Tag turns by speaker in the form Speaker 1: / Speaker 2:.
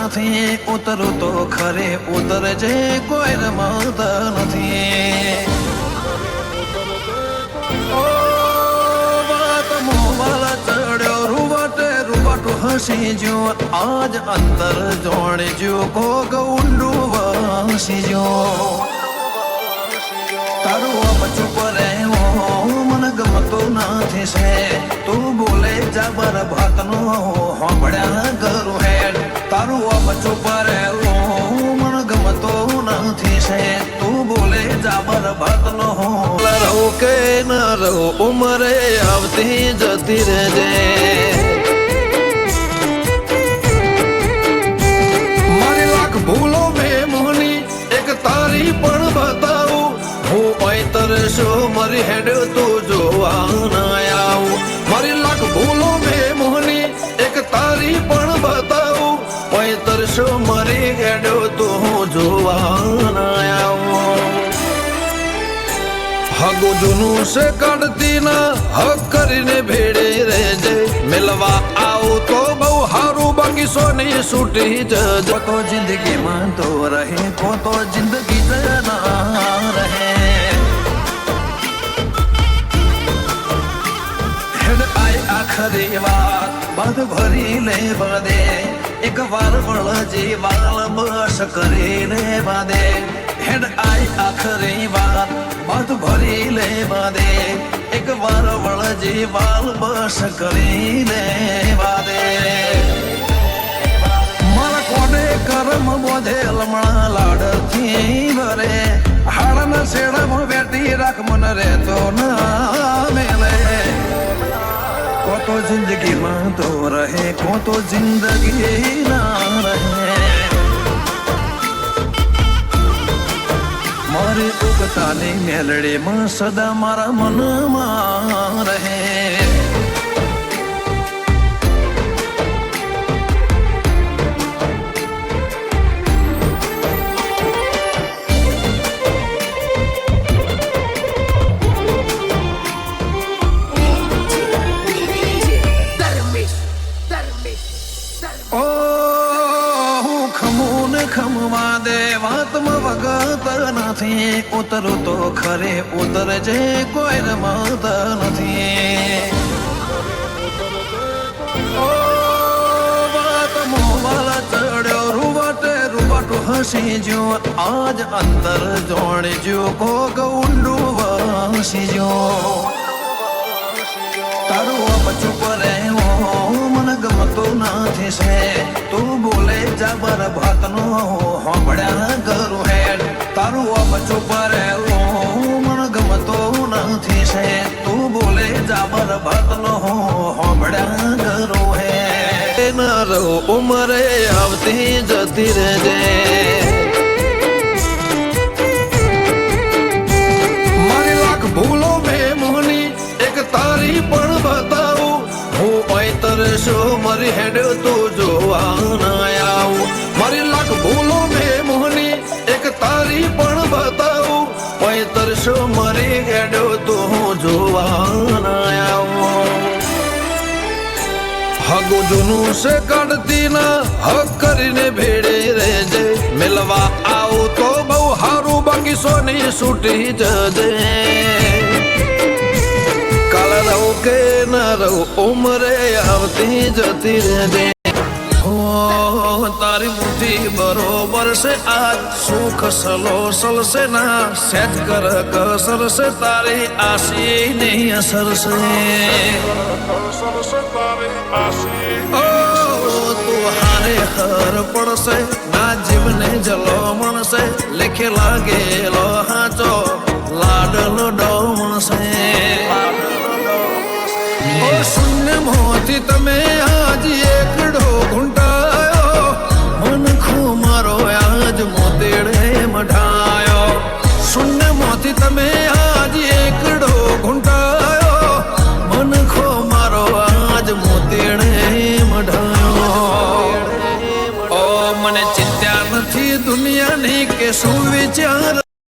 Speaker 1: નથી ઉતરું તો ખરે ઉતરજે કોઈ રમત નથી વાત મોવાલા ચડ્યો રૂવાટે રૂવાટું હસી જો આજ અંતર જોડે જો કોક ઊંડું વસી જો તારું ચૂપ રહેવો મને ગમતું નથી છે તું બોલે જબર ભાતનો સાંભળ્યા કરું હેડ તારું ચૂપ રહેવું મને ગમતું નથી છે તું બોલે જબર ભાતનો રહું કે ન રહું ઉમરે આવતી જતી રહેજે મારી લાખ ભૂલો મેં મોહની એક તારી પણ બતાવું હું તરસો મારી હેડ તો જોવા ના આવું મારી લાખ ભૂલો મેં મોહની એક તારી પણ બતાવું તરસો મારી હેડ તો હું જોવા ના આવું હગો જૂનું છે કાઢતી ના હક કરીને ભેડે રહેજે મેલવા આવું તો બહુ હારું બાકી સોની છૂટી જજો તો જિંદગીમાં તો રહે તો જિંદગી ના રહે આખરી વાત બાદ ભરી લે બાદે એક વાર વળજી વાલ બસ કરીને બાદે હેડ આઈ આખરી વાત બાદ ભરી લે બાદે એક વાર વળજી વાલ બસ કરીને બાદે મારા કોડે કરમ બોધે લમણા લાડથી ભરે હાડના શેડામાં બેઠી રાખ મન રહેતો ના મેલે તો જિંદગીમાં તો રહે તો જિંદગી ના રહે મારી ઉગતાની મેલડીમાં સદા મારા મનમાં રહે ખમવા દે વાતમાં વગત નથી ઉતરું તો ખરે ઉતરજે કોઈ રમત નથી વાત મોવાલા ચડ્યો રૂવાટે રૂવાટું હસી જો આજ અંતર જોડે જો કોક ઊંડું વસી જો તારું ચૂપ રહેવો મને ગમતું નથી છે તું બોલે જબર ભાતનો સાંભળ્યા કરું હેડ તારું ચૂપ રહેવું મને ગમતું નથી છે તું બોલે જબર ભાતનો સાંભળ્યા કરું હેડ ન રહું ઉમરે આવતી જતી રહેજે મારી લાખ ભૂલો મેં મોહની એક તારી પણ બતાવું હું તરસો મારી હેડ તો જોવા ના આવું મારી લાખ ભૂલો મેં મોહની એક તારી પણ બતાવું તરસો મારી હેડ તો હું જોવા ના આવું હગો જૂનું છે કાઢતી ના હક કરીને ભેડે રહેજે મેલવા આવું તો બહુ હારું બાકી સોની છૂટી જજે કાલ રહું કે ન રહું ઉમરે આવતી જતી રહેજે તારી મુઠ્ઠી બરોબર છે આજ સુખ સલો સલશે ના સેજ કર કસર છે તારી આશી નહીં અસર છે તું હારે હર પડશે ના જીવને જલો મણશે લેખે લાગેલો હાચો લાડલો ડોમણશે શૂન્ય મોથી તમે આજ એકડો ઘૂંટાયો મન ખો મારો આજ મોતેડે મઢાયો શૂન્ય મોથી તમે આજ એકડો ઘૂંટાયો મન ખો મારો આજ મોતેડે મઢાયો ઓ મને ચિંતા નથી દુનિયાની કે શું વિચાર